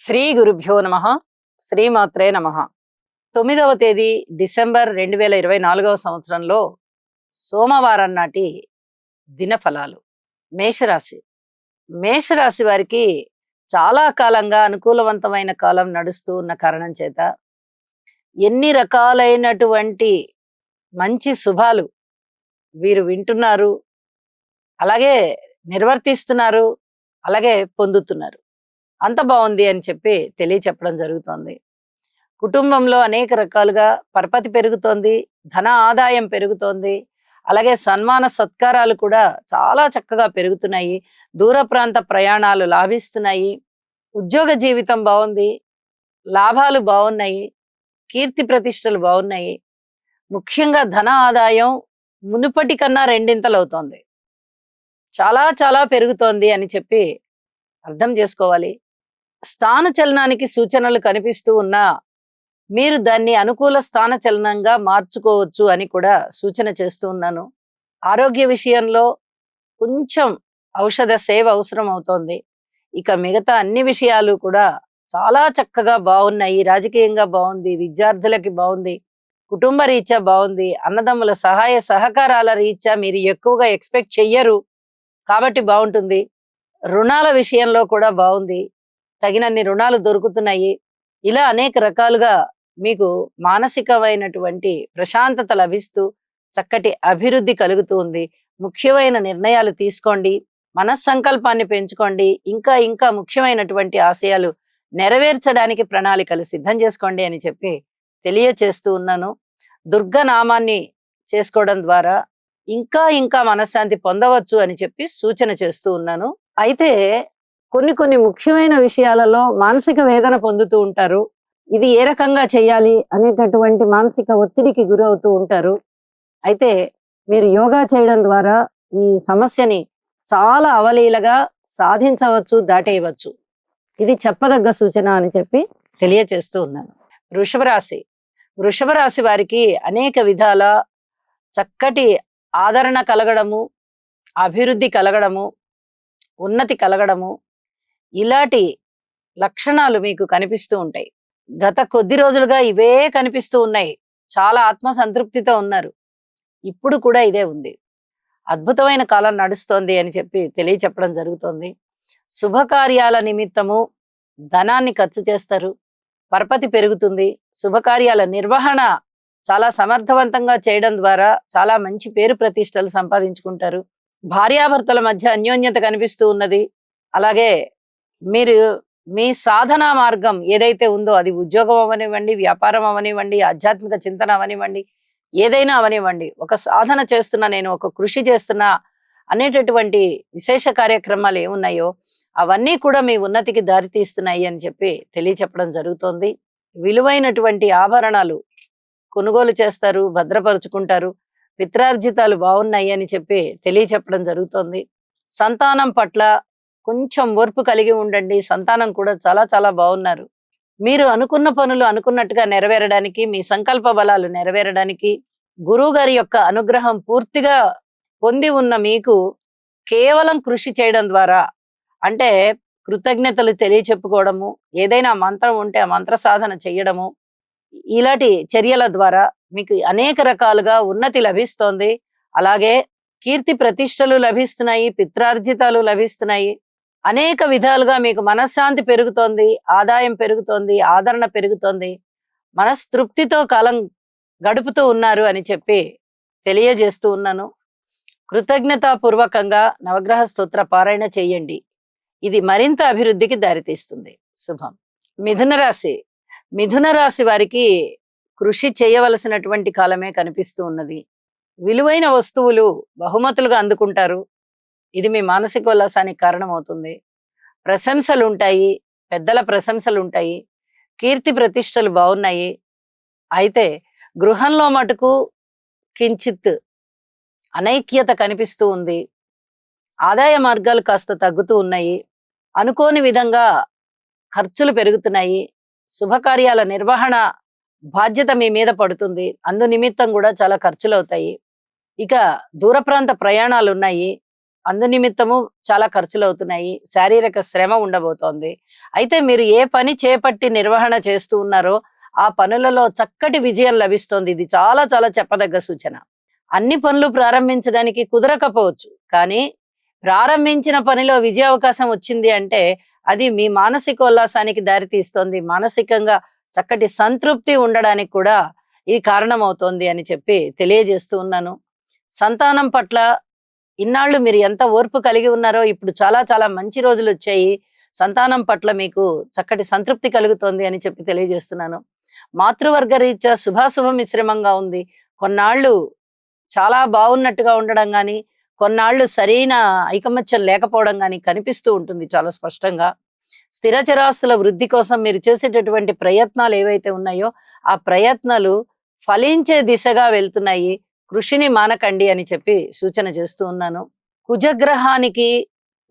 శ్రీ గురుభ్యో నమః. శ్రీమాత్రే నమః. 9వ తేదీ డిసెంబర్ 2024 సంవత్సరంలో సోమవారం నాటి దినఫలాలు. మేషరాశి. మేషరాశి వారికి చాలా కాలంగా అనుకూలవంతమైన కాలం నడుస్తూ ఉన్న కారణం చేత ఎన్ని రకాలైనటువంటి మంచి శుభాలు వీరు వింటున్నారు, అలాగే నిర్వర్తిస్తున్నారు, అలాగే పొందుతున్నారు. అంత బాగుంది అని చెప్పి తెలియచెప్పడం జరుగుతోంది. కుటుంబంలో అనేక రకాలుగా పరపతి పెరుగుతోంది, ధన ఆదాయం పెరుగుతోంది, అలాగే సన్మాన సత్కారాలు కూడా చాలా చక్కగా పెరుగుతున్నాయి. దూర ప్రాంత ప్రయాణాలు లాభిస్తున్నాయి. ఉద్యోగ జీవితం బాగుంది, లాభాలు బాగున్నాయి, కీర్తి ప్రతిష్టలు బాగున్నాయి. ముఖ్యంగా ధన ఆదాయం మునుపటి కన్నా రెండింతలవుతోంది. చాలా చాలా పెరుగుతోంది అని చెప్పి అర్థం చేసుకోవాలి. స్థాన చలనానికి సూచనలు కనిపిస్తూ ఉన్నా మీరు దాన్ని అనుకూల స్థాన చలనంగా మార్చుకోవచ్చు అని కూడా సూచన చేస్తూ ఉన్నాను. ఆరోగ్య విషయంలో కొంచెం ఔషధ సేవ అవసరం అవుతోంది. ఇక మిగతా అన్ని విషయాలు కూడా చాలా చక్కగా బాగున్నాయి. రాజకీయంగా బాగుంది, విద్యార్థులకి బాగుంది, కుటుంబ రీత్యా బాగుంది, అన్నదమ్ముల సహాయ సహకారాల రీత్యా మీరు ఎక్కువగా ఎక్స్పెక్ట్ చెయ్యరు కాబట్టి బాగుంటుంది. రుణాల విషయంలో కూడా బాగుంది, తగినన్ని రుణాలు దొరుకుతున్నాయి. ఇలా అనేక రకాలుగా మీకు మానసికమైనటువంటి ప్రశాంతత లభిస్తూ చక్కటి అభివృద్ధి కలుగుతూ ఉంది. ముఖ్యమైన నిర్ణయాలు తీసుకోండి, మనస్సంకల్పాన్ని పెంచుకోండి, ఇంకా ఇంకా ముఖ్యమైనటువంటి ఆశయాలు నెరవేర్చడానికి ప్రణాళికలు సిద్ధం చేసుకోండి అని చెప్పి తెలియచేస్తూ ఉన్నాను. దుర్గనామాన్ని చేసుకోవడం ద్వారా ఇంకా ఇంకా మనశ్శాంతి పొందవచ్చు అని చెప్పి సూచన చేస్తూ ఉన్నాను. అయితే కొన్ని ముఖ్యమైన విషయాలలో మానసిక వేదన పొందుతూ ఉంటారు. ఇది ఏ రకంగా చేయాలి అనేటటువంటి మానసిక ఒత్తిడికి గురవుతూ ఉంటారు. అయితే మీరు యోగా చేయడం ద్వారా ఈ సమస్యని చాలా అవలీలగా సాధించవచ్చు, దాటేయవచ్చు. ఇది చెప్పదగ్గ సూచన అని చెప్పి తెలియచేస్తూ ఉన్నాను. వృషభ రాశి. వృషభ రాశి వారికి అనేక విధాల చక్కటి ఆదరణ కలగడము, అభివృద్ధి కలగడము, ఉన్నతి కలగడము, ఇలాంటి లక్షణాలు మీకు కనిపిస్తూ ఉంటాయి. గత కొద్ది రోజులుగా ఇవే కనిపిస్తూ ఉన్నాయి. చాలా ఆత్మసంతృప్తితో ఉన్నారు. ఇప్పుడు కూడా ఇదే ఉంది. అద్భుతమైన కాలం నడుస్తోంది అని చెప్పి తెలియచెప్పడం జరుగుతోంది. శుభకార్యాల నిమిత్తము ధనాన్ని ఖర్చు చేస్తారు, పరపతి పెరుగుతుంది. శుభకార్యాల నిర్వహణ చాలా సమర్థవంతంగా చేయడం ద్వారా చాలా మంచి పేరు ప్రతిష్టలు సంపాదించుకుంటారు. భార్యాభర్తల మధ్య అన్యోన్యత కనిపిస్తూ ఉన్నది. అలాగే మీరు మీ సాధనా మార్గం ఏదైతే ఉందో అది ఉద్యోగం అవనివ్వండి, వ్యాపారం అవనివ్వండి, ఆధ్యాత్మిక చింతన అవనివ్వండి, ఏదైనా అవనివ్వండి, ఒక సాధన చేస్తున్నా, నేను ఒక కృషి చేస్తున్నా అనేటటువంటి విశేష కార్యక్రమాలు ఏమున్నాయో అవన్నీ కూడా మీ ఉన్నతికి దారితీస్తున్నాయి అని చెప్పి తెలియచెప్పడం జరుగుతోంది. విలువైనటువంటి ఆభరణాలు కొనుగోలు చేస్తారు, భద్రపరుచుకుంటారు. పిత్రార్జితాలు బాగున్నాయి అని చెప్పి తెలియచెప్పడం జరుగుతోంది. సంతానం పట్ల కొంచెం ఓర్పు కలిగి ఉండండి. సంతానం కూడా చాలా చాలా బాగున్నారు. మీరు అనుకున్న పనులు అనుకున్నట్టుగా నెరవేరడానికి, మీ సంకల్ప బలాలు నెరవేరడానికి గురువు గారి యొక్క అనుగ్రహం పూర్తిగా పొంది ఉన్న మీకు కేవలం కృషి చేయడం ద్వారా, అంటే కృతజ్ఞతలు తెలియచెప్పుకోవడము, ఏదైనా మంత్రం ఉంటే ఆ మంత్ర సాధన చెయ్యడము, ఇలాంటి చర్యల ద్వారా మీకు అనేక రకాలుగా ఉన్నతి లభిస్తోంది. అలాగే కీర్తి ప్రతిష్టలు లభిస్తున్నాయి, పిత్రార్జితాలు లభిస్తున్నాయి. అనేక విధాలుగా మీకు మనశ్శాంతి పెరుగుతోంది, ఆదాయం పెరుగుతోంది, ఆదరణ పెరుగుతోంది, మనస్తృప్తితో కాలం గడుపుతూ ఉన్నారు అని చెప్పి తెలియజేస్తూ ఉన్నాను. కృతజ్ఞతాపూర్వకంగా నవగ్రహ స్తోత్ర పారాయణ చేయండి. ఇది మరింత అభివృద్ధికి దారితీస్తుంది. శుభం. మిథున రాశి. మిథున రాశి వారికి కృషి చేయవలసినటువంటి కాలమే కనిపిస్తూ ఉన్నది. విలువైన వస్తువులు బహుమతులుగా అందుకుంటారు. ఇది మీ మానసిక ఉల్లాసానికి కారణమవుతుంది. ప్రశంసలు ఉంటాయి, పెద్దల ప్రశంసలు ఉంటాయి, కీర్తి ప్రతిష్టలు బాగున్నాయి. అయితే గృహంలో మటుకు కించిత్ అనైక్యత కనిపిస్తూ ఉంది. ఆదాయ మార్గాలు కాస్త తగ్గుతూ ఉన్నాయి. అనుకోని విధంగా ఖర్చులు పెరుగుతున్నాయి. శుభకార్యాల నిర్వహణ బాధ్యత మీ మీద పడుతుంది. అందు నిమిత్తం కూడా చాలా ఖర్చులు అవుతాయి. ఇక దూర ప్రాంత ప్రయాణాలు ఉన్నాయి. అందు నిమిత్తము చాలా ఖర్చులు అవుతున్నాయి, శారీరక శ్రమ ఉండబోతోంది. అయితే మీరు ఏ పని చేపట్టి నిర్వహణ చేస్తూ ఉన్నారో ఆ పనులలో చక్కటి విజయం లభిస్తోంది. ఇది చాలా చాలా చెప్పదగ్గ సూచన. అన్ని పనులు ప్రారంభించడానికి కుదరకపోవచ్చు, కానీ ప్రారంభించిన పనిలో విజయావకాశం వచ్చింది అంటే అది మీ మానసిక ఉల్లాసానికి దారితీస్తోంది. మానసికంగా చక్కటి సంతృప్తి ఉండడానికి కూడా ఇది కారణమవుతోంది అని చెప్పి తెలియజేస్తూ ఉన్నాను. సంతానం పట్ల ఇన్నాళ్ళు మీరు ఎంత ఓర్పు కలిగి ఉన్నారో ఇప్పుడు చాలా చాలా మంచి రోజులు వచ్చాయి. సంతానం పట్ల మీకు చక్కటి సంతృప్తి కలుగుతోంది అని చెప్పి తెలియజేస్తున్నాను. మాతృవర్గ రీత్యా శుభాశుభ మిశ్రమంగా ఉంది. కొన్నాళ్ళు చాలా బాగున్నట్టుగా ఉండడం గాని, కొన్నాళ్ళు సరైన ఐకమత్యం లేకపోవడం గాని కనిపిస్తూ ఉంటుంది చాలా స్పష్టంగా. స్థిర చరాస్తుల వృద్ధి కోసం మీరు చేసేటటువంటి ప్రయత్నాలు ఏవైతే ఉన్నాయో ఆ ప్రయత్నాలు ఫలించే దిశగా వెళ్తున్నాయి. కృషిని మానకండి అని చెప్పి సూచన చేస్తూ ఉన్నాను. కుజగ్రహానికి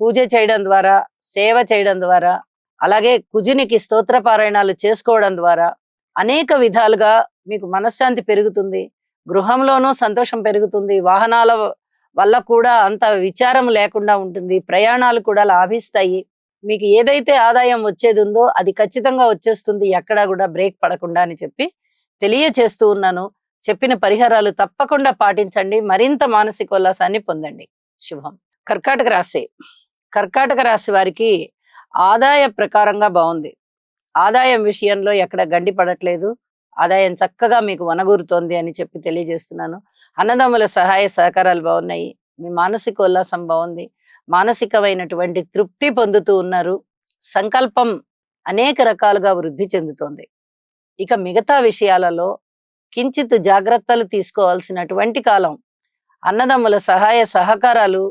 పూజ చేయడం ద్వారా, సేవ చేయడం ద్వారా, అలాగే కుజునికి స్తోత్ర పారాయణాలు చేసుకోవడం ద్వారా అనేక విధాలుగా మీకు మనశ్శాంతి పెరుగుతుంది. గృహంలోనూ సంతోషం పెరుగుతుంది. వాహనాల వల్ల కూడా అంత విచారం లేకుండా ఉంటుంది. ప్రయాణాలు కూడా లాభిస్తాయి. మీకు ఏదైతే ఆదాయం వచ్చేది ఉందో అది ఖచ్చితంగా వచ్చేస్తుంది, ఎక్కడా కూడా బ్రేక్ పడకుండా అని చెప్పి తెలియచేస్తూ ఉన్నాను. చెప్పిన పరిహారాలు తప్పకుండా పాటించండి. మరింత మానసిక ఉల్లాసాన్ని పొందండి. శుభం. కర్కాటక రాశి. కర్కాటక రాశి వారికి ఆదాయ ప్రకారంగా బాగుంది. ఆదాయం విషయంలో ఎక్కడ గండి పడట్లేదు. ఆదాయం చక్కగా మీకు వనగూరుతోంది అని చెప్పి తెలియజేస్తున్నాను. అన్నదమ్ముల సహాయ సహకారాలు బాగున్నాయి. మీ మానసిక ఉల్లాసం బాగుంది. మానసికమైనటువంటి తృప్తి పొందుతూ ఉన్నారు. సంకల్పం అనేక రకాలుగా వృద్ధి చెందుతోంది. ఇక మిగతా విషయాలలో కించిత్ జాగ్రత్తలు తీసుకోవాల్సినటువంటి కాలం. అన్నదమ్ముల సహాయ సహకారాలు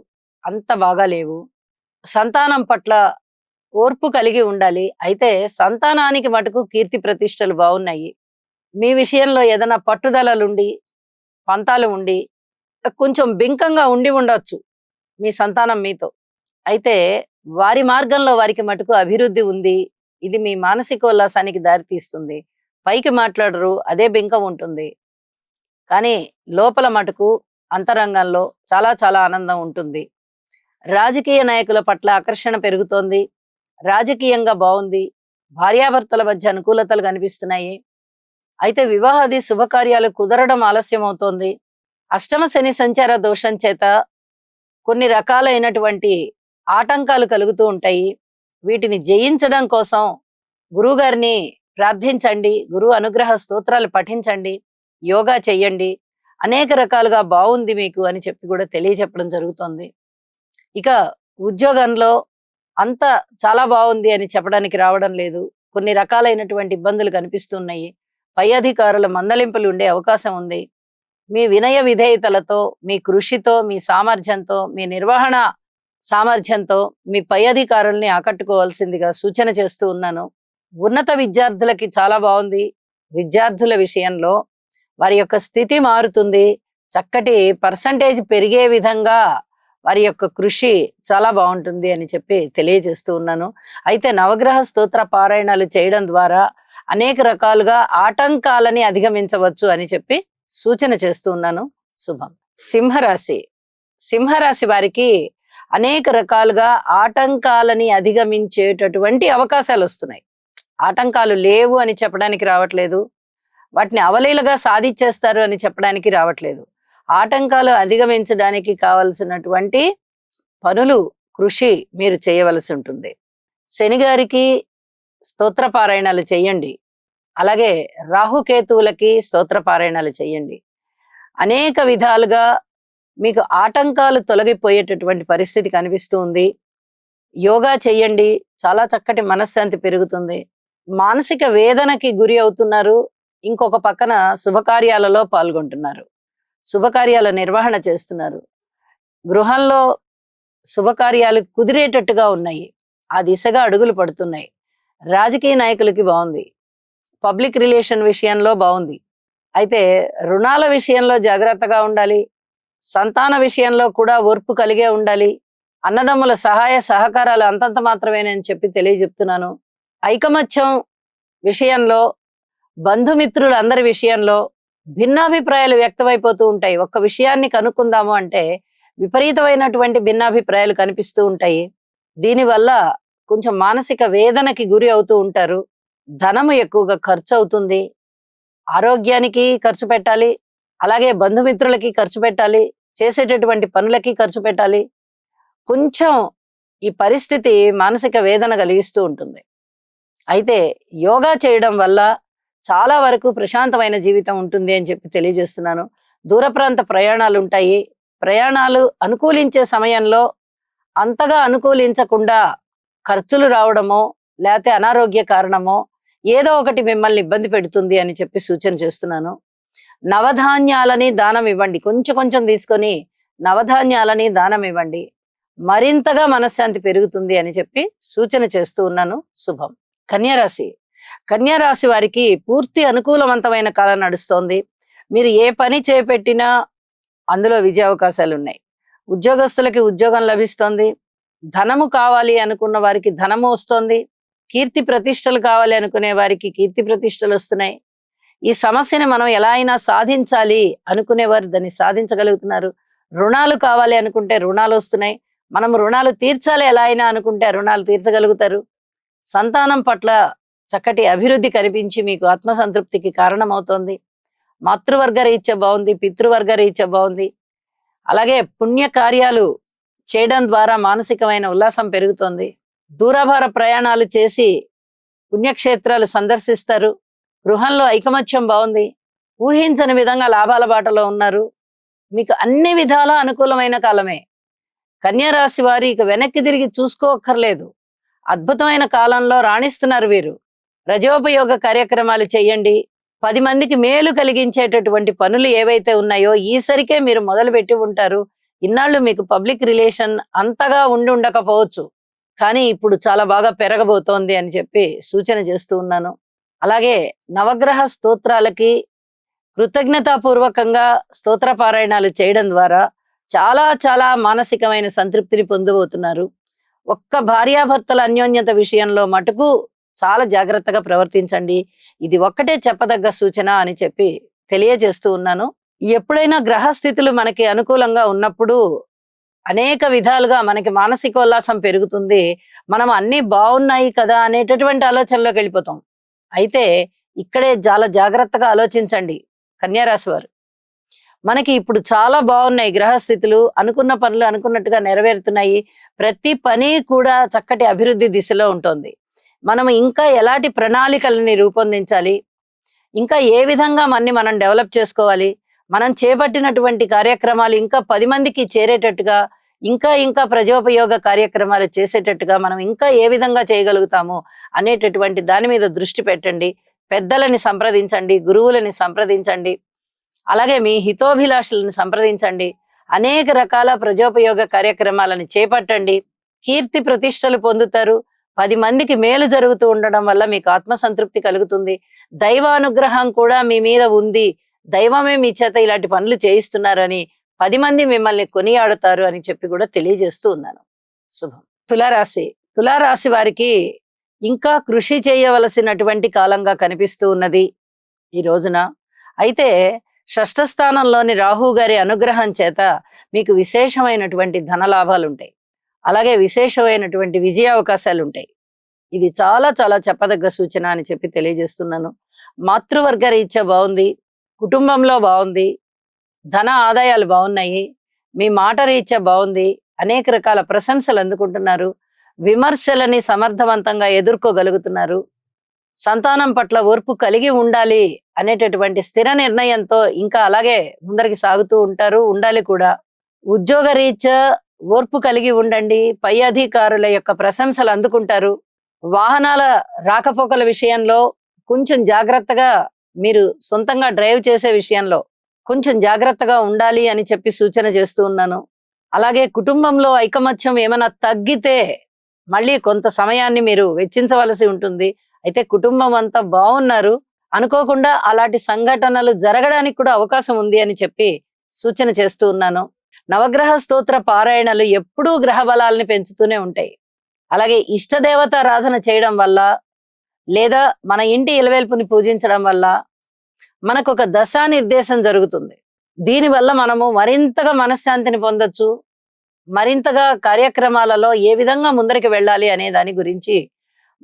అంత బాగా లేవు. సంతానం పట్ల ఓర్పు కలిగి ఉండాలి. అయితే సంతానానికి మటుకు కీర్తి ప్రతిష్టలు బాగున్నాయి. మీ విషయంలో ఏదైనా పట్టుదలలుండి, పంతాలు ఉండి, కొంచెం బింకంగా ఉండి ఉండొచ్చు మీ సంతానం మీతో. అయితే వారి మార్గంలో వారికి మటుకు అభివృద్ధి ఉంది. ఇది మీ మానసిక ఉల్లాసానికి దారితీస్తుంది. పైకి మాట్లాడరు, అదే బింకం ఉంటుంది. కానీ లోపల మటుకు అంతరంగంలో చాలా చాలా ఆనందం ఉంటుంది. రాజకీయ నాయకుల పట్ల ఆకర్షణ పెరుగుతోంది. రాజకీయంగా బాగుంది. భార్యాభర్తల మధ్య అనుకూలతలు కనిపిస్తున్నాయి. అయితే వివాహాది శుభకార్యాలు కుదరడం ఆలస్యం అవుతోంది. అష్టమ శని సంచార దోషం చేత కొన్ని రకాలైనటువంటి ఆటంకాలు కలుగుతూ ఉంటాయి. వీటిని జయించడం కోసం గురువుగారిని ప్రార్థించండి. గురువు అనుగ్రహ స్తోత్రాలు పఠించండి. యోగా చెయ్యండి. అనేక రకాలుగా బాగుంది మీకు అని చెప్పి కూడా తెలియచెప్పడం జరుగుతోంది. ఇక ఉద్యోగంలో అంత చాలా బాగుంది అని చెప్పడానికి రావడం లేదు. కొన్ని రకాలైనటువంటి ఇబ్బందులు కనిపిస్తున్నాయి. పై అధికారుల మందలింపులు ఉండే అవకాశం ఉంది. మీ వినయ విధేయతలతో, మీ కృషితో, మీ సామర్థ్యంతో, మీ నిర్వహణ సామర్థ్యంతో మీ పై అధికారుల్ని ఆకట్టుకోవాల్సిందిగా సూచన చేస్తూ ఉన్నాను. ఉన్నత విద్యార్థులకి చాలా బాగుంది. విద్యార్థుల విషయంలో వారి యొక్క స్థితి మారుతుంది. చక్కటి పర్సంటేజ్ పెరిగే విధంగా వారి యొక్క కృషి చాలా బాగుంటుంది అని చెప్పి తెలియజేస్తూ ఉన్నాను. అయితే నవగ్రహ స్తోత్ర పారాయణాలు చేయడం ద్వారా అనేక రకాలుగా ఆటంకాలని అధిగమించవచ్చు అని చెప్పి సూచన చేస్తూ ఉన్నాను. శుభం. సింహరాశి. సింహరాశి వారికి అనేక రకాలుగా ఆటంకాలని అధిగమించేటటువంటి అవకాశాలు వస్తున్నాయి. ఆటంకాలు లేవు అని చెప్పడానికి రావట్లేదు. వాటిని అవలీలగా సాధించేస్తారు అని చెప్పడానికి రావట్లేదు. ఆటంకాలు అధిగమించడానికి కావలసినటువంటి పనులు, కృషి మీరు చేయవలసి ఉంటుంది. శనిగారికి స్తోత్ర పారాయణాలు చేయండి. అలాగే రాహుకేతువులకి స్తోత్ర పారాయణాలు చేయండి. అనేక విధాలుగా మీకు ఆటంకాలు తొలగిపోయేటటువంటి పరిస్థితి కనిపిస్తూ ఉంది. యోగా చెయ్యండి. చాలా చక్కటి మనశ్శాంతి పెరుగుతుంది. మానసిక వేదనకి గురి అవుతున్నారు. ఇంకొక పక్కన శుభకార్యాలలో పాల్గొంటున్నారు. శుభకార్యాల నిర్వహణ చేస్తున్నారు. గృహంలో శుభకార్యాలు కుదిరేటట్టుగా ఉన్నాయి. ఆ దిశగా అడుగులు పడుతున్నాయి. రాజకీయ నాయకులకి బాగుంది. పబ్లిక్ రిలేషన్ విషయంలో బాగుంది. అయితే రుణాల విషయంలో జాగ్రత్తగా ఉండాలి. సంతాన విషయంలో కూడా ఓర్పు కలిగే ఉండాలి. అన్నదమ్ముల సహాయ సహకారాలు అంతంత మాత్రమేనని చెప్పి తెలియజెప్తున్నాను. ఐకమత్యం విషయంలో, బంధుమిత్రులు అందరి విషయంలో భిన్నాభిప్రాయాలు వ్యక్తమైపోతూ ఉంటాయి. ఒక్క విషయాన్ని కనుక్కుందాము అంటే విపరీతమైనటువంటి భిన్నాభిప్రాయాలు కనిపిస్తూ ఉంటాయి. దీనివల్ల కొంచెం మానసిక వేదనకి గురి అవుతూ ఉంటారు. ధనము ఎక్కువగా ఖర్చు అవుతుంది. ఆరోగ్యానికి ఖర్చు పెట్టాలి, అలాగే బంధుమిత్రులకి ఖర్చు పెట్టాలి, చేసేటటువంటి పనులకి ఖర్చు పెట్టాలి. కొంచెం ఈ పరిస్థితి మానసిక వేదన కలిగిస్తూ ఉంటుంది. అయితే యోగా చేయడం వల్ల చాలా వరకు ప్రశాంతమైన జీవితం ఉంటుంది అని చెప్పి తెలియజేస్తున్నాను. దూర ప్రాంత ప్రయాణాలు ఉంటాయి. ప్రయాణాలు అనుకూలించే సమయంలో అంతగా అనుకూలించకుండా ఖర్చులు రావడమో లేకపోతే అనారోగ్య కారణమో ఏదో ఒకటి మిమ్మల్ని ఇబ్బంది పెడుతుంది అని చెప్పి సూచన చేస్తున్నాను. నవధాన్యాలని దానం ఇవ్వండి. కొంచెం కొంచెం తీసుకొని నవధాన్యాలని దానం ఇవ్వండి. మరింతగా మనశ్శాంతి పెరుగుతుంది అని చెప్పి సూచన చేస్తూ ఉన్నాను. శుభం. కన్యారాశి. కన్యారాశి వారికి పూర్తి అనుకూలవంతమైన కాలం నడుస్తోంది. మీరు ఏ పని చేపట్టినా అందులో విజయ అవకాశాలు ఉన్నాయి. ఉద్యోగస్తులకి ఉద్యోగం లభిస్తోంది. ధనము కావాలి అనుకున్న వారికి ధనము వస్తోంది. కీర్తి ప్రతిష్టలు కావాలి అనుకునే వారికి కీర్తి ప్రతిష్టలు వస్తున్నాయి. ఈ సమస్యని మనం ఎలా అయినా సాధించాలి అనుకునేవారు దాన్ని సాధించగలుగుతున్నారు. రుణాలు కావాలి అనుకుంటే రుణాలు వస్తున్నాయి. మనం రుణాలు తీర్చాలి ఎలా అయినా అనుకుంటే రుణాలు తీర్చగలుగుతారు. సంతానం పట్ల చక్కటి అభివృద్ధి కనిపించి మీకు ఆత్మసంతృప్తికి కారణమవుతోంది. మాతృవర్గ రీత్యా బాగుంది, పితృవర్గ రీత్యా బాగుంది. అలాగే పుణ్య కార్యాలు చేయడం ద్వారా మానసికమైన ఉల్లాసం పెరుగుతోంది. దూరభార ప్రయాణాలు చేసి పుణ్యక్షేత్రాలు సందర్శిస్తారు. గృహంలో ఐకమత్యం బాగుంది. ఊహించని విధంగా లాభాల బాటలో ఉన్నారు. మీకు అన్ని విధాలా అనుకూలమైన కాలమే. కన్యారాశి వారు ఇక వెనక్కి తిరిగి చూసుకోక్కర్లేదు. అద్భుతమైన కాలంలో రాణిస్తున్నారు వీరు. రజోపయోగ కార్యక్రమాలు చేయండి. 10 మందికి మేలు కలిగించేటటువంటి పనులు ఏవైతే ఉన్నాయో ఈసరికే మీరు మొదలుపెట్టి ఉంటారు. ఇన్నాళ్ళు మీకు పబ్లిక్ రిలేషన్ అంతగా ఉండకపోవచ్చు, కానీ ఇప్పుడు చాలా బాగా పెరగబోతోంది అని చెప్పి సూచన చేస్తూ ఉన్నాను. అలాగే నవగ్రహ స్తోత్రాలకి కృతజ్ఞతాపూర్వకంగా స్తోత్ర పారాయణాలు చేయడం ద్వారా చాలా చాలా మానసికమైన సంతృప్తిని పొందబోతున్నారు. ఒక్క భార్యాభర్తల అన్యోన్యత విషయంలో మటుకు చాలా జాగ్రత్తగా ప్రవర్తించండి. ఇది ఒక్కటే చెప్పదగ్గ సూచన అని చెప్పి తెలియజేస్తూ ఉన్నాను. ఎప్పుడైనా గ్రహస్థితులు మనకి అనుకూలంగా ఉన్నప్పుడు అనేక విధాలుగా మనకి మానసికోల్లాసం పెరుగుతుంది. మనం అన్ని బాగున్నాయి కదా అనేటటువంటి ఆలోచనలోకి వెళ్ళిపోతాం. అయితే ఇక్కడే చాలా జాగ్రత్తగా ఆలోచించండి కన్యారాశి వారు. మనకి ఇప్పుడు చాలా బాగున్నాయి గ్రహస్థితులు. అనుకున్న పనులు అనుకున్నట్టుగా నెరవేరుతున్నాయి. ప్రతి పని కూడా చక్కటి అభివృద్ధి దిశలో ఉంటుంది. మనం ఇంకా ఎలాంటి ప్రణాళికలని రూపొందించాలి, ఇంకా ఏ విధంగా మనం డెవలప్ చేసుకోవాలి, మనం చేపట్టినటువంటి కార్యక్రమాలు ఇంకా 10 మందికి చేరేటట్టుగా, ఇంకా ప్రజోపయోగ కార్యక్రమాలు చేసేటట్టుగా మనం ఇంకా ఏ విధంగా చేయగలుగుతాము అనేటటువంటి దాని మీద దృష్టి పెట్టండి. పెద్దలని సంప్రదించండి, గురువులని సంప్రదించండి, అలాగే మీ హితోభిలాషులను సంప్రదించండి. అనేక రకాల ప్రజోపయోగ కార్యక్రమాలను చేపట్టండి. కీర్తి ప్రతిష్టలు పొందుతారు. 10 మందికి మేలు జరుగుతూ ఉండడం వల్ల మీకు ఆత్మసంతృప్తి కలుగుతుంది. దైవానుగ్రహం కూడా మీ మీద ఉంది. దైవమే మీ చేత ఇలాంటి పనులు చేయిస్తున్నారని 10 మంది మిమ్మల్ని కొనియాడుతారు అని చెప్పి కూడా తెలియజేస్తూ ఉన్నాను. శుభం. తులారాశి. తులారాశి వారికి ఇంకా కృషి చేయవలసినటువంటి కాలంగా కనిపిస్తూ ఉన్నది ఈ రోజున. అయితే షష్ఠ స్థానంలోని రాహు గారి అనుగ్రహం చేత మీకు విశేషమైనటువంటి ధనలాభాలు ఉంటాయి. అలాగే విశేషమైనటువంటి విజయ అవకాశాలు ఉంటాయి. ఇది చాలా చాలా చెప్పదగ్గ సూచన అని చెప్పి తెలియజేస్తున్నాను. మాతృవర్గ రీత్యా బాగుంది, కుటుంబంలో బాగుంది, ధన ఆదాయాలు బాగున్నాయి, మీ మాట రీత్యా బాగుంది, అనేక రకాల ప్రశంసలు అందుకుంటున్నారు, విమర్శలని సమర్థవంతంగా ఎదుర్కోగలుగుతున్నారు, సంతానం పట్ల ఓర్పు కలిగి ఉండాలి అనేటటువంటి స్థిర నిర్ణయంతో ఇంకా అలాగే ముందరికి సాగుతూ ఉంటారు, ఉండాలి కూడా. ఉద్యోగ రీత్యా ఓర్పు కలిగి ఉండండి. పై అధికారుల యొక్క ప్రశంసలు అందుకుంటారు. వాహనాల రాకపోకల విషయంలో కొంచెం జాగ్రత్తగా, మీరు సొంతంగా డ్రైవ్ చేసే విషయంలో కొంచెం జాగ్రత్తగా ఉండాలి అని చెప్పి సూచన చేస్తూ ఉన్నాను. అలాగే కుటుంబంలో ఐకమత్యం ఏమైనా తగ్గితే మళ్ళీ కొంత సమయాన్ని మీరు వెచ్చించవలసి ఉంటుంది. అయితే కుటుంబం అంతా బాగున్నారు, అనుకోకుండా అలాంటి సంఘటనలు జరగడానికి కూడా అవకాశం ఉంది అని చెప్పి సూచన చేస్తూ ఉన్నాను. నవగ్రహ స్తోత్ర పారాయణలు ఎప్పుడూ గ్రహ బలాలని పెంచుతూనే ఉంటాయి. అలాగే ఇష్టదేవతారాధన చేయడం వల్ల, లేదా మన ఇంటి ఇలవేల్పుని పూజించడం వల్ల మనకు ఒక దశా నిర్దేశం జరుగుతుంది. దీనివల్ల మనము మరింతగా మనశ్శాంతిని పొందొచ్చు, మరింతగా కార్యక్రమాలలో ఏ విధంగా ముందరికి వెళ్ళాలి అనే దాని గురించి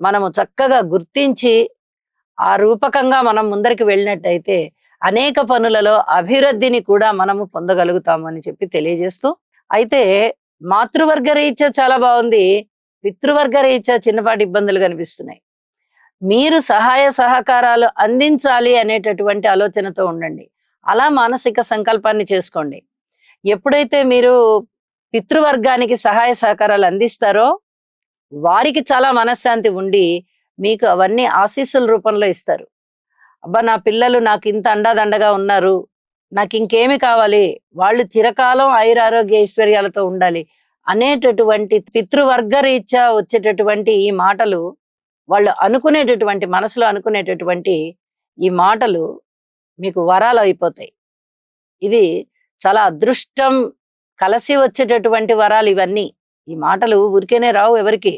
మనము చక్కగా గుర్తించి ఆ రూపకంగా మనం ముందరికి వెళ్ళినట్టయితే అనేక పనులలో అభివృద్ధిని కూడా మనము పొందగలుగుతాము అని చెప్పి తెలియజేస్తూ, అయితే మాతృవర్గ రీత్యా చాలా బాగుంది, పితృవర్గ రీత్యా చిన్నపాటి ఇబ్బందులు కనిపిస్తున్నాయి. మీరు సహాయ సహకారాలు అందించాలి అనేటటువంటి ఆలోచనతో ఉండండి. అలా మానసిక సంకల్పాన్ని చేసుకోండి. ఎప్పుడైతే మీరు పితృవర్గానికి సహాయ సహకారాలు అందిస్తారో వారికి చాలా మనశ్శాంతి ఉండి మీకు అవన్నీ ఆశీస్సుల రూపంలో ఇస్తారు. అబ్బా, నా పిల్లలు నాకు ఇంత అండాదండగా ఉన్నారు, నాకు ఇంకేమి కావాలి, వాళ్ళు చిరకాలం ఆయురారోగ్య ఐశ్వర్యాలతో ఉండాలి అనేటటువంటి పితృవర్గ రీత్యా వచ్చేటటువంటి ఈ మాటలు, వాళ్ళు అనుకునేటటువంటి మనసులో అనుకునేటటువంటి ఈ మాటలు మీకు వరాలు అయిపోతాయి. ఇది చాలా అదృష్టం కలిసి వచ్చేటటువంటి వరాలు ఇవన్నీ. ఈ మాటలు ఊరికేనే రావు ఎవరికి,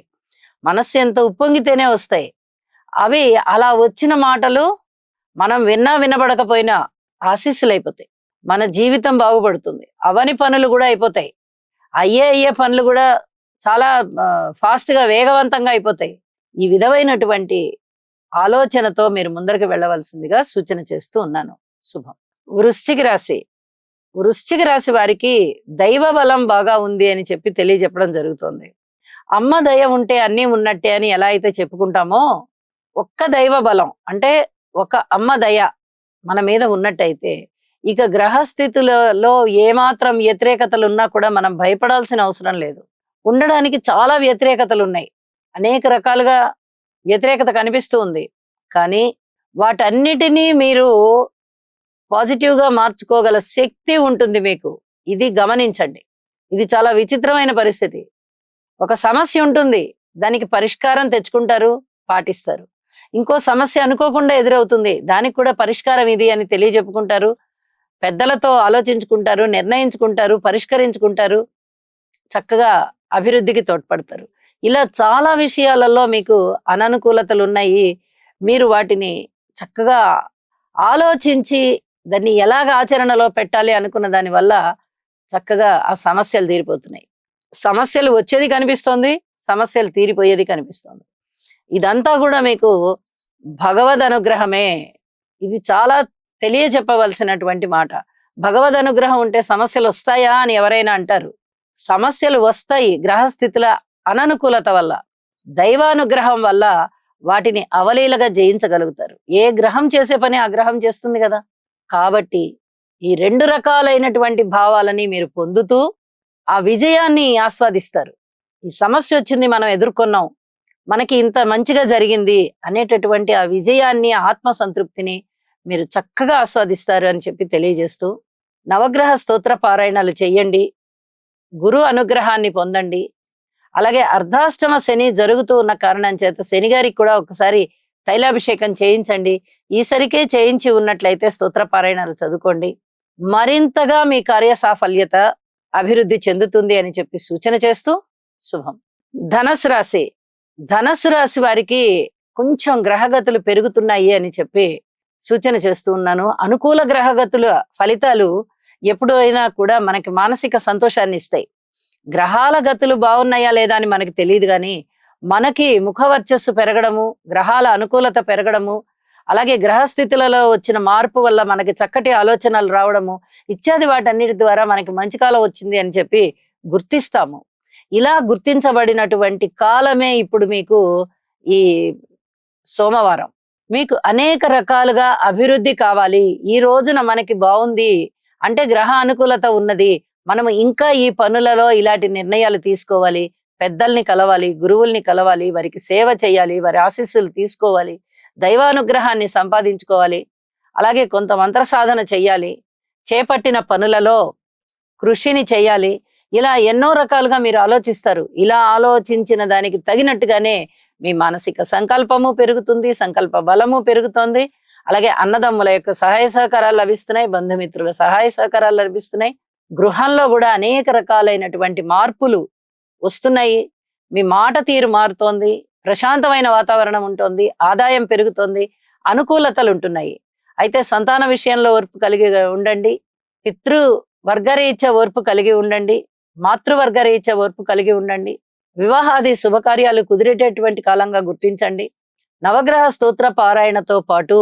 మనస్సు ఎంత ఉప్పొంగితేనే వస్తాయి. అవి అలా వచ్చిన మాటలు మనం విన్నా వినబడకపోయినా ఆశీస్సులు అయిపోతాయి. మన జీవితం బాగుపడుతుంది. అవని పనులు కూడా అయిపోతాయి. అయ్యే పనులు కూడా చాలా ఫాస్ట్ గా వేగవంతంగా అయిపోతాయి. ఈ విధమైనటువంటి ఆలోచనతో మీరు ముందరికి వెళ్ళవలసిందిగా సూచన చేస్తూ ఉన్నాను. శుభం. వృశ్చిక రాశి. వృశ్చిక రాశి వారికి దైవ బలం బాగా ఉంది అని చెప్పి తెలియజెప్పడం జరుగుతుంది. అమ్మ దయ ఉంటే అన్నీ ఉన్నట్టే అని ఎలా అయితే చెప్పుకుంటామో, ఒక్క దైవ బలం అంటే ఒక అమ్మ దయ మన మీద ఉన్నట్టయితే ఇక గ్రహస్థితులలో ఏమాత్రం వ్యతిరేకతలు ఉన్నా కూడా మనం భయపడాల్సిన అవసరం లేదు. ఉండడానికి చాలా వ్యతిరేకతలు ఉన్నాయి, అనేక రకాలుగా వ్యతిరేకత కనిపిస్తూ ఉంది. కానీ వాటన్నిటినీ మీరు పాజిటివ్ గా మార్చుకోగల శక్తి ఉంటుంది మీకు. ఇది గమనించండి. ఇది చాలా విచిత్రమైన పరిస్థితి. ఒక సమస్య ఉంటుంది, దానికి పరిష్కారం తెచ్చుకుంటారు, పాటిస్తారు. ఇంకో సమస్య అనుకోకుండా ఎదురవుతుంది, దానికి కూడా పరిష్కారం ఇది అని తెలియజెప్పుకుంటారు, పెద్దలతో ఆలోచించుకుంటారు, నిర్ణయించుకుంటారు, పరిష్కరించుకుంటారు, చక్కగా అభివృద్ధికి తోడ్పడతారు. ఇలా చాలా విషయాలలో మీకు అననుకూలతలు ఉన్నాయి. మీరు వాటిని చక్కగా ఆలోచించి దాన్ని ఎలాగ ఆచరణలో పెట్టాలి అనుకున్న దాని వల్ల చక్కగా ఆ సమస్యలు తీరిపోతున్నాయి. సమస్యలు వచ్చేది కనిపిస్తోంది, సమస్యలు తీరిపోయేది కనిపిస్తోంది. ఇదంతా కూడా మీకు భగవద్ అనుగ్రహమే. ఇది చాలా తెలియచెప్పవలసినటువంటి మాట. భగవద్ అనుగ్రహం ఉంటే సమస్యలు వస్తాయా అని ఎవరైనా అంటారు. సమస్యలు వస్తాయి గ్రహస్థితుల అననుకూలత వల్ల. దైవానుగ్రహం వల్ల వాటిని అవలీలగా జయించగలుగుతారు. ఏ గ్రహం చేసే పని ఆ గ్రహం చేస్తుంది కదా. కాబట్టి ఈ రెండు రకాలైనటువంటి భావాలని మీరు పొందుతూ ఆ విజయాన్ని ఆస్వాదిస్తారు. ఈ సమస్య వచ్చింది, మనం ఎదుర్కొన్నాం, మనకి ఇంత మంచిగా జరిగింది అనేటటువంటి ఆ విజయాన్ని, ఆత్మ సంతృప్తిని మీరు చక్కగా ఆస్వాదిస్తారు అని చెప్పి తెలియజేస్తూ, నవగ్రహ స్తోత్ర పారాయణాలు చెయ్యండి, గురు అనుగ్రహాన్ని పొందండి. అలాగే అర్ధాష్టమ శని జరుగుతూ ఉన్న కారణం చేత శని గారికి కూడా ఒకసారి తైలాభిషేకం చేయించండి. ఈసరికే చేయించి ఉన్నట్లయితే స్తోత్ర పారాయణాలు చదువుకోండి. మరింతగా మీ కార్య సాఫల్యత అభివృద్ధి చెందుతుంది అని చెప్పి సూచన చేస్తూ శుభం. ధనస్సు రాశి. ధనస్సు రాశి వారికి కొంచెం గ్రహగతులు పెరుగుతున్నాయి అని చెప్పి సూచన చేస్తూ ఉన్నాను. అనుకూల గ్రహగతుల ఫలితాలు ఎప్పుడైనా కూడా మనకి మానసిక సంతోషాన్ని ఇస్తాయి. గ్రహాల గతులు బాగున్నాయా లేదా అని మనకి తెలియదు, కానీ మనకి ముఖవర్చస్సు పెరగడము, గ్రహాల అనుకూలత పెరగడము, అలాగే గ్రహస్థితులలో వచ్చిన మార్పు వల్ల మనకి చక్కటి ఆలోచనలు రావడము ఇత్యాది వాటన్నిటి ద్వారా మనకి మంచి కాలం వచ్చింది అని చెప్పి గుర్తిస్తాము. ఇలా గుర్తించబడినటువంటి కాలమే ఇప్పుడు మీకు ఈ సోమవారం. మీకు అనేక రకాలుగా అభివృద్ధి కావాలి, ఈ రోజున మనకి బాగుంది అంటే గ్రహ అనుకూలత ఉన్నది, మనము ఇంకా ఈ పనులలో ఇలాంటి నిర్ణయాలు తీసుకోవాలి, పెద్దల్ని కలవాలి, గురువుల్ని కలవాలి, వారికి సేవ చేయాలి, వారి ఆశీస్సులు తీసుకోవాలి, దైవానుగ్రహాన్ని సంపాదించుకోవాలి, అలాగే కొంత మంత్ర సాధన చెయ్యాలి, చేపట్టిన పనులలో కృషిని చెయ్యాలి. ఇలా ఎన్నో రకాలుగా మీరు ఆలోచిస్తారు. ఇలా ఆలోచించిన దానికి తగినట్టుగానే మీ మానసిక సంకల్పము పెరుగుతుంది, సంకల్ప బలము పెరుగుతుంది. అలాగే అన్నదమ్ముల యొక్క సహాయ సహకారాలు లభిస్తున్నాయి, బంధుమిత్రుల సహాయ సహకారాలు లభిస్తున్నాయి. గృహంలో కూడా అనేక రకాలైనటువంటి మార్పులు వస్తున్నాయి. మీ మాట తీరు మారుతోంది, ప్రశాంతమైన వాతావరణం ఉంటుంది, ఆదాయం పెరుగుతోంది, అనుకూలతలు ఉంటున్నాయి. అయితే సంతాన విషయంలో ఓర్పు కలిగి ఉండండి, పితృ వర్గరీత్యా ఓర్పు కలిగి ఉండండి. మాతృవర్గ రీత్యా ఓర్పు కలిగి ఉండండి. వివాహాది శుభకార్యాలు కుదిరేటటువంటి కాలంగా గుర్తించండి. నవగ్రహ స్తోత్ర పారాయణతో పాటు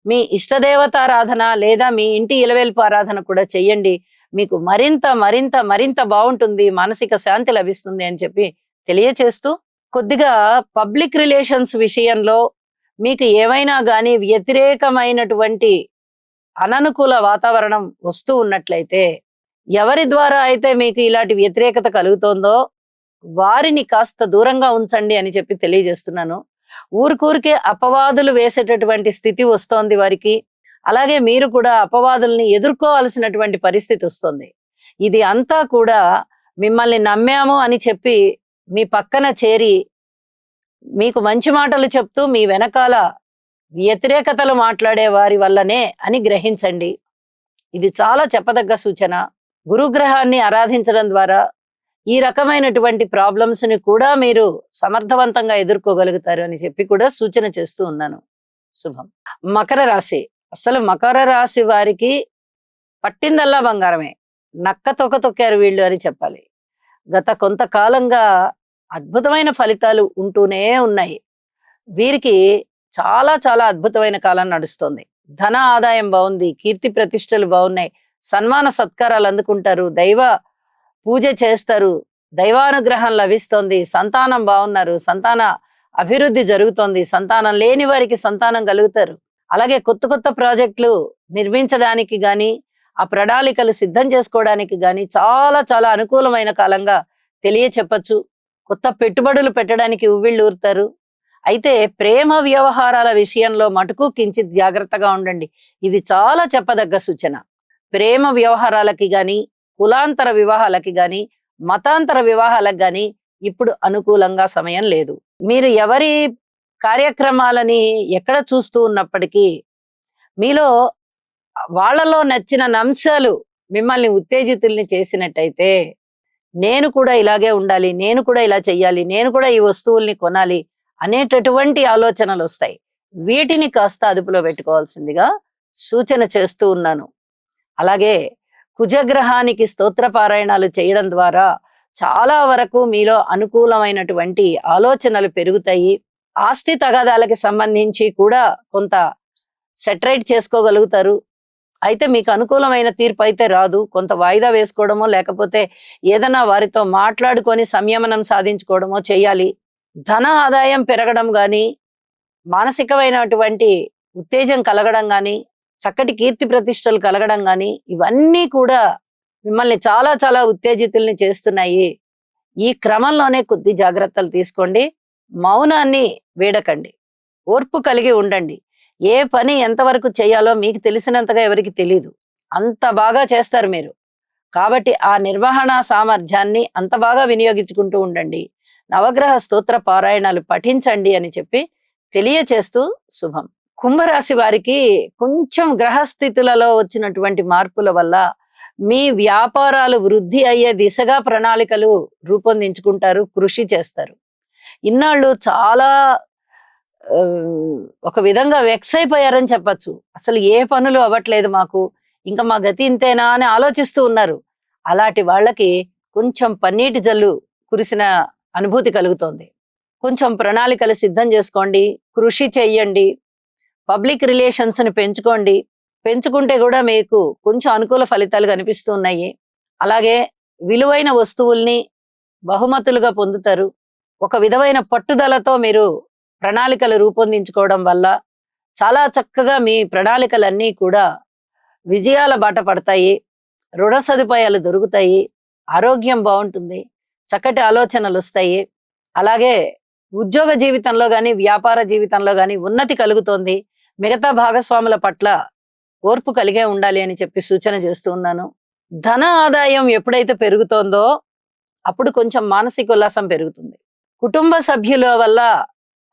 మీ ఇష్టదేవతారాధన లేదా మీ ఇంటి ఇలవేల్పు ఆరాధన కూడా చెయ్యండి. మీకు మరింత మరింత మరింత బాగుంటుంది, మానసిక శాంతి లభిస్తుంది అని చెప్పి తెలియచేస్తూ, కొద్దిగా పబ్లిక్ రిలేషన్స్ విషయంలో మీకు ఏమైనా గానీ వ్యతిరేకమైనటువంటి అననుకూల వాతావరణం వస్తూ ఉన్నట్లయితే, ఎవరి ద్వారా అయితే మీకు ఇలాంటి వ్యతిరేకత కలుగుతోందో వారిని కాస్త దూరంగా ఉంచండి అని చెప్పి తెలియజేస్తున్నాను. ఊరికూరికే అపవాదులు వేసేటటువంటి స్థితి వస్తోంది వారికి. అలాగే మీరు కూడా అపవాదుల్ని ఎదుర్కోవాల్సినటువంటి పరిస్థితి వస్తుంది. ఇది అంతా కూడా మిమ్మల్ని నమ్మాము అని చెప్పి మీ పక్కన చేరి మీకు మంచి మాటలు చెప్తూ మీ వెనకాల వ్యతిరేకతలు మాట్లాడే వారి వల్లనే అని గ్రహించండి. ఇది చాలా చెప్పదగ్గ సూచన. గురుగ్రహాన్ని ఆరాధించడం ద్వారా ఈ రకమైనటువంటి ప్రాబ్లమ్స్ ని కూడా మీరు సమర్థవంతంగా ఎదుర్కోగలుగుతారు అని చెప్పి కూడా సూచన చేస్తూ ఉన్నాను. శుభం. మకర రాశి. అసలు మకర రాశి వారికి పట్టిందల్లా బంగారమే. నక్క తొక్క తొక్కారు వీళ్ళు అని చెప్పాలి. గత కొంతకాలంగా అద్భుతమైన ఫలితాలు ఉంటూనే ఉన్నాయి. వీరికి చాలా చాలా అద్భుతమైన కాలం నడుస్తుంది. ధన ఆదాయం బాగుంది, కీర్తి ప్రతిష్టలు బాగున్నాయి, సన్మాన సత్కారాలు అందుకుంటారు, దైవ పూజ చేస్తారు, దైవానుగ్రహం లభిస్తోంది, సంతానం బాగున్నారు, సంతాన అభివృద్ధి జరుగుతోంది, సంతానం లేని వారికి సంతానం కలుగుతారు. అలాగే కొత్త కొత్త ప్రాజెక్టులు నిర్మించడానికి గాని, ఆ ప్రణాళికలు సిద్ధం చేసుకోవడానికి గాని చాలా చాలా అనుకూలమైన కాలంగా తెలియచెప్పచ్చు. కొత్త పెట్టుబడులు పెట్టడానికి ఉవ్విళ్ళూరుతారు. అయితే ప్రేమ వ్యవహారాల విషయంలో మటుకు కించిత్ జాగ్రత్తగా ఉండండి. ఇది చాలా చెప్పదగ్గ సూచన. ప్రేమ వ్యవహారాలకి గాని, కులాంతర వివాహాలకి గాని, మతాంతర వివాహాలకు గాని ఇప్పుడు అనుకూలంగా సమయం లేదు. మీరు ఎవరి కార్యక్రమాలని ఎక్కడ చూస్తూ ఉన్నప్పటికీ మీలో వాళ్ళలో నచ్చిన అంశాలు మిమ్మల్ని ఉత్తేజితుల్ని చేసినట్టయితే, నేను కూడా ఇలాగే ఉండాలి, నేను కూడా ఇలా చెయ్యాలి, నేను కూడా ఈ వస్తువుల్ని కొనాలి అనేటటువంటి ఆలోచనలు వస్తాయి. వీటిని కాస్త అదుపులో పెట్టుకోవాల్సిందిగా సూచన చేస్తూ ఉన్నాను. అలాగే కుజగ్రహానికి స్తోత్ర పారాయణాలు చేయడం ద్వారా చాలా వరకు మీలో అనుకూలమైనటువంటి ఆలోచనలు పెరుగుతాయి. ఆస్తి తగాదాలకి సంబంధించి కూడా కొంత సెటరైట్ చేసుకోగలుగుతారు. అయితే మీకు అనుకూలమైన తీర్పు అయితే రాదు. కొంత వాయిదా వేసుకోవడమో లేకపోతే ఏదైనా వారితో మాట్లాడుకొని సంయమనం సాధించుకోవడమో చేయాలి. ధన ఆదాయం పెరగడం గాని, మానసికమైనటువంటి ఉత్తేజం కలగడం గాని, చక్కటి కీర్తి ప్రతిష్టలు కలగడం గాని ఇవన్నీ కూడా మిమ్మల్ని చాలా చాలా ఉత్తేజితుల్ని చేస్తున్నాయి. ఈ క్రమంలోనే కొద్ది జాగ్రత్తలు తీసుకోండి. మౌనాన్ని వీడకండి. ఓర్పు కలిగి ఉండండి. ఏ పని ఎంతవరకు చేయాలో మీకు తెలిసినంతగా ఎవరికి తెలీదు. అంత బాగా చేస్తారు మీరు. కాబట్టి ఆ నిర్వహణ సామర్థ్యాన్ని అంత బాగా వినియోగించుకుంటూ ఉండండి. నవగ్రహ స్తోత్ర పారాయణాలు పఠించండి అని చెప్పి తెలియచేస్తూ శుభం. కుంభరాశి వారికి కొంచెం గ్రహస్థితులలో వచ్చినటువంటి మార్పుల వల్ల మీ వ్యాపారాలు వృద్ధి అయ్యే దిశగా ప్రణాళికలు రూపొందించుకుంటారు, కృషి చేస్తారు. ఇన్నాళ్ళు చాలా ఒక విధంగా వెక్స్ అయిపోయారని చెప్పచ్చు. అసలు ఏ పనులు అవ్వట్లేదు మాకు, ఇంకా మా గతి ఇంతేనా అని ఆలోచిస్తూ ఉన్నారు. అలాంటి వాళ్ళకి కొంచెం పన్నీటి జల్లు కురిసిన అనుభూతి కలుగుతోంది. కొంచెం ప్రణాళికలు సిద్ధం చేసుకోండి, కృషి చెయ్యండి, పబ్లిక్ రిలేషన్స్ ని పెంచుకోండి. పెంచుకుంటే కూడా మీకు కొంచెం అనుకూల ఫలితాలు కనిపిస్తూ ఉన్నాయి. అలాగే విలువైన వస్తువుల్ని బహుమతులుగా పొందుతారు. ఒక విధమైన పట్టుదలతో మీరు ప్రణాళికలు రూపొందించుకోవడం వల్ల చాలా చక్కగా మీ ప్రణాళికలన్నీ కూడా విజయాల బాట పడతాయి. రుణ సదుపాయాలు దొరుకుతాయి, ఆరోగ్యం బాగుంటుంది, చక్కటి ఆలోచనలు వస్తాయి. అలాగే ఉద్యోగ జీవితంలో గాని, వ్యాపార జీవితంలో గాని ఉన్నతి కలుగుతోంది. మిగతా భాగస్వాముల పట్ల ఓర్పు కలిగే ఉండాలి అని చెప్పి సూచన చేస్తూ ఉన్నాను. ధన ఆదాయం ఎప్పుడైతే పెరుగుతోందో అప్పుడు కొంచెం మానసిక ఉల్లాసం పెరుగుతుంది. కుటుంబ సభ్యుల వల్ల,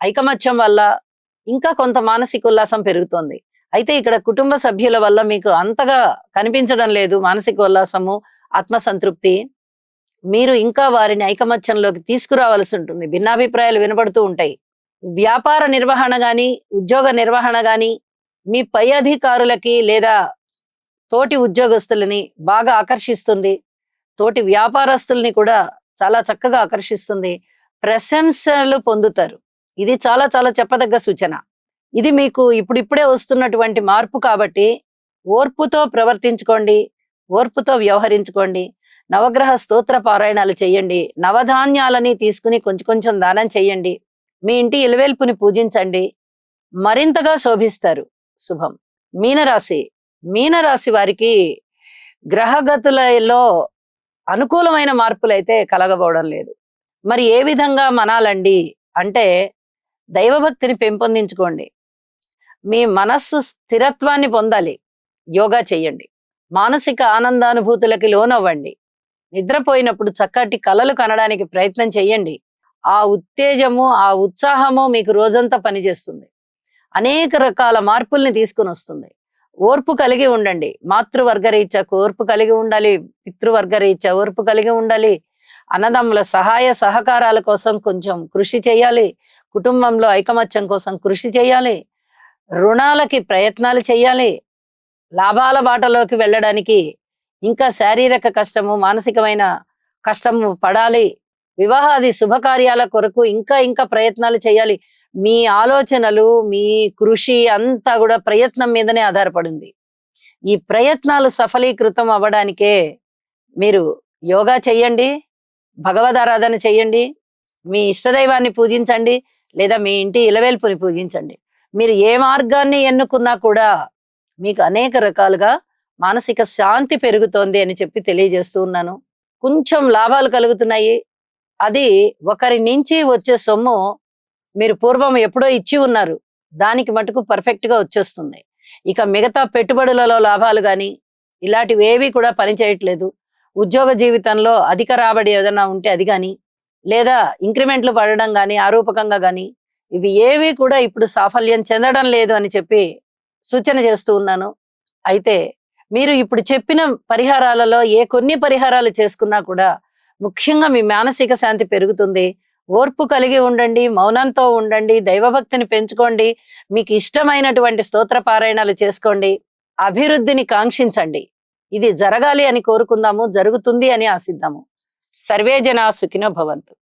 ఐకమత్యం వల్ల ఇంకా కొంత మానసిక ఉల్లాసం పెరుగుతోంది. అయితే ఇక్కడ కుటుంబ సభ్యుల వల్ల మీకు అంతగా కనిపించడం లేదు మానసిక ఉల్లాసము, ఆత్మసంతృప్తి. మీరు ఇంకా వారిని ఐకమత్యంలోకి తీసుకురావాల్సి ఉంటుంది. భిన్నాభిప్రాయాలు వినబడుతూ ఉంటాయి. వ్యాపార నిర్వహణ గాని, ఉద్యోగ నిర్వహణ గాని మీ పై అధికారులకి లేదా తోటి ఉద్యోగస్తులని బాగా ఆకర్షిస్తుంది. తోటి వ్యాపారస్తుల్ని కూడా చాలా చక్కగా ఆకర్షిస్తుంది. ప్రశంసలు పొందుతారు. ఇది చాలా చాలా చెప్పదగ్గ సూచన. ఇది మీకు ఇప్పుడిప్పుడే వస్తున్నటువంటి మార్పు కాబట్టి ఓర్పుతో ప్రవర్తించుకోండి, ఓర్పుతో వ్యవహరించుకోండి. నవగ్రహ స్తోత్ర పారాయణాలు చేయండి. నవధాన్యాలని తీసుకుని కొంచెం కొంచెం దానం చేయండి. మీ ఇంటి ఇలవేల్పుని పూజించండి. మరింతగా శోభిస్తారు. శుభం. మీనరాశి. మీనరాశి వారికి గ్రహగతులలో అనుకూలమైన మార్పులైతే కలగబోవడం లేదు. మరి ఏ విధంగా మనాలండి అంటే దైవభక్తిని పెంపొందించుకోండి. మీ మనస్సు స్థిరత్వాన్ని పొందాలి. యోగా చెయ్యండి. మానసిక ఆనందానుభూతులకి లోనవ్వండి. నిద్రపోయినప్పుడు చక్కటి కలలు కనడానికి ప్రయత్నం చెయ్యండి. ఆ ఉత్తేజము, ఆ ఉత్సాహము మీకు రోజంతా పనిచేస్తుంది. అనేక రకాల మార్పుల్ని తీసుకుని వస్తుంది. ఓర్పు కలిగి ఉండండి. మాతృవర్గరీత్యా ఓర్పు కలిగి ఉండాలి. పితృవర్గరీత్యా ఓర్పు కలిగి ఉండాలి. అన్నదమ్ముల సహాయ సహకారాల కోసం కొంచెం కృషి చేయాలి. కుటుంబంలో ఐకమత్యం కోసం కృషి చేయాలి. రుణాలకి ప్రయత్నాలు చేయాలి. లాభాల బాటలోకి వెళ్ళడానికి ఇంకా శారీరక కష్టము, మానసికమైన కష్టము పడాలి. వివాహాది శుభకార్యాల కొరకు ఇంకా ఇంకా ప్రయత్నాలు చేయాలి. మీ ఆలోచనలు, మీ కృషి అంతా కూడా ప్రయత్నం మీదనే ఆధారపడింది. ఈ ప్రయత్నాలు సఫలీకృతం అవ్వడానికే మీరు యోగా చెయ్యండి, భగవదారాధన చెయ్యండి, మీ ఇష్టదైవాన్ని పూజించండి, లేదా మీ ఇంటి ఇలవేల్పుని పూజించండి. మీరు ఏ మార్గాన్ని ఎన్నుకున్నా కూడా మీకు అనేక రకాలుగా మానసిక శాంతి పెరుగుతోంది అని చెప్పి తెలియజేస్తూ ఉన్నాను. కొంచెం లాభాలు కలుగుతున్నాయి. అది ఒకరి నుంచి వచ్చే సొమ్ము మీరు పూర్వం ఎప్పుడో ఇచ్చి ఉన్నారు. దానికి మటుకు పర్ఫెక్ట్ గా వచ్చేస్తుంది. ఇక మిగతా పెట్టుబడులలో లాభాలు గాని ఇలాంటివి ఏవి కూడా పనిచేయట్లేదు. ఉద్యోగ జీవితంలో అధిక రాబడి ఏదైనా ఉంటే అది గాని, లేదా ఇంక్రిమెంట్లు పడడం గాని, ఆరూపకంగా గాని, ఇవి ఏవి కూడా ఇప్పుడు సాఫల్యం చెందడం లేదు అని చెప్పి సూచన చేస్తూ ఉన్నాను. అయితే మీరు ఇప్పుడు చెప్పిన పరిహారాలలో కొన్ని పరిహారాలు చేసుకున్నా కూడా ముఖ్యంగా మీ మానసిక శాంతి పెరుగుతుంది. ఓర్పు కలిగి ఉండండి, మౌనంతో ఉండండి, దైవభక్తిని పెంచుకోండి, మీకు ఇష్టమైనటువంటి స్తోత్ర పారాయణాలు చేసుకోండి, అభివృద్ధిని కాంక్షించండి. ఇది జరగాలి అని కోరుకుందాము, జరుగుతుంది అని ఆశిద్దాము. సర్వే జనా సుఖినో భవంతు.